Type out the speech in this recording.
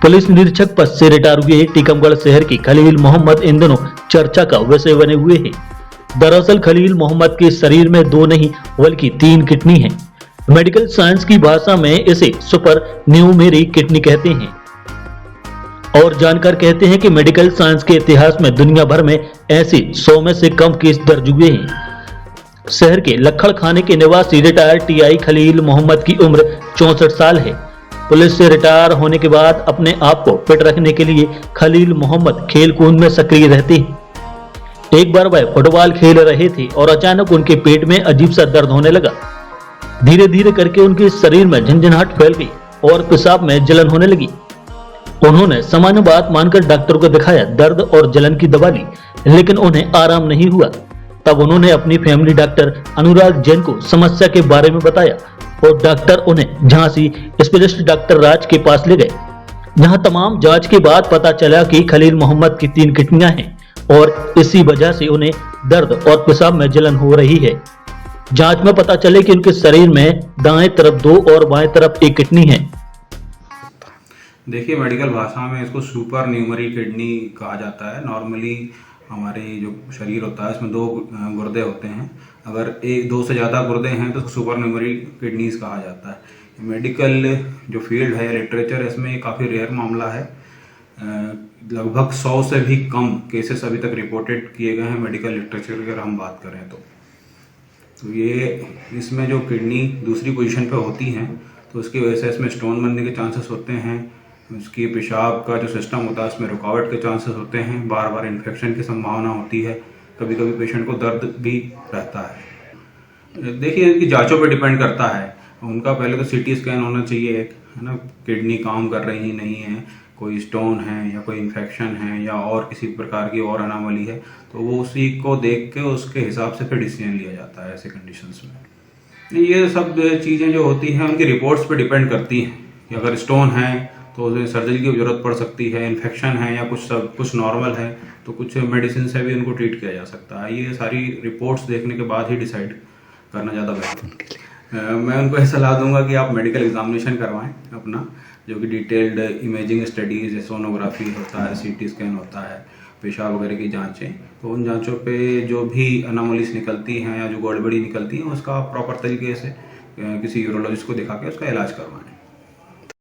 Police निरीक्षक पद से रिटायर हुए टीकमगढ़ शहर के खलील मोहम्मद इन दिनों चर्चा का विषय बने हुए हैं। दरअसल खलील मोहम्मद के शरीर में 2 नहीं बल्कि 3 किडनी हैं। मेडिकल साइंस की भाषा में इसे सुपर न्यूमेरी किडनी कहते हैं और जानकार कहते हैं कि मेडिकल साइंस के इतिहास में दुनिया भर में ऐसे 100 में से कम केस दर्ज हुए हैं। शहर के लखड़ खाने के निवासी रिटायर टीआई खलील मोहम्मद की उम्र 64 साल है। पुलिस से रिटायर होने के बाद अपने आप को फिट रखने के लिए खलील मोहम्मद खेल कूद में सक्रिय रहते हैं। एक बार वह फुटबॉल खेल रहे थे और अचानक उनके पेट में अजीब सा दर्द होने लगा। धीरे धीरे करके उनके शरीर में झंझनाहट फैल गई और पेशाब में जलन होने लगी। उन्होंने सामान्य बात मानकर डॉक्टर को दिखाया, दर्द और जलन की दवा ली, लेकिन उन्हें आराम नहीं हुआ। तब उन्होंने अपनी फैमिली डॉक्टर अनुराग जैन को समस्या के बारे में बताया और डॉक्टर उन्हें झांसी स्पेशलिस्ट डॉक्टर राज के पास ले गए, जहां तमाम जांच के बाद पता चला कि खलील मोहम्मद की 3 किडनियां हैं और इसी वजह से उन्हें दर्द और पेशाब में जलन हो रही है। जांच में पता चले कि उनके शरीर में दाएं तरफ 2 और बाएं तरफ 1 किडनी है। देखिए, मेडिकल भाषा में इसको सुपर न्यूमरी किडनी कहा जाता है। नॉर्मली हमारे जो शरीर होता है इसमें 2 गुर्दे होते हैं। अगर 2 से ज़्यादा गुर्दे हैं तो सुपर न्यूमरी किडनीज कहा जाता है। मेडिकल जो फील्ड है, लिटरेचर है, इसमें काफ़ी रेयर मामला है। लगभग 100 से भी कम केसेस अभी तक रिपोर्टेड किए गए हैं मेडिकल लिटरेचर की अगर हम बात करें तो ये इसमें जो किडनी दूसरी पोजीशन पे होती हैं तो उसकी वजह से इसमें स्टोन बनने के चांसेस होते हैं। उसकी पेशाब का जो सिस्टम होता है उसमें रुकावट के चांसेस होते हैं। बार बार इन्फेक्शन की संभावना होती है। कभी कभी पेशेंट को दर्द भी रहता है। देखिए, इनकी जांचों पे डिपेंड करता है। उनका पहले तो सीटी स्कैन होना चाहिए, एक है ना, किडनी काम कर रही नहीं है, कोई स्टोन है या कोई इन्फेक्शन है या और किसी प्रकार की और अनामली है, तो वो उसी को देख के उसके हिसाब से फिर डिसीजन लिया जाता है ऐसे कंडीशंस में। ये सब चीज़ें जो होती हैं उनकी रिपोर्ट्स पे डिपेंड करती हैं कि अगर स्टोन है तो उसमें सर्जरी की जरूरत पड़ सकती है, इन्फेक्शन है या कुछ नॉर्मल है तो कुछ मेडिसिन से भी उनको ट्रीट किया जा सकता है। ये सारी रिपोर्ट्स देखने के बाद ही डिसाइड करना ज़्यादा बेहतर है। मैं उनको यह सलाह दूंगा कि आप मेडिकल एग्जामिनेशन करवाएं अपना, जो कि डिटेल्ड इमेजिंग स्टडीज़, सोनोग्राफी होता है, सीटी स्कैन होता है, पेशाब वगैरह की जांचें, तो उन जांचों पे जो भी अनोमलीज निकलती हैं या जो गड़बड़ी निकलती है उसका प्रॉपर तरीके से किसी यूरोलॉजिस्ट को दिखा के उसका इलाज करवाएं।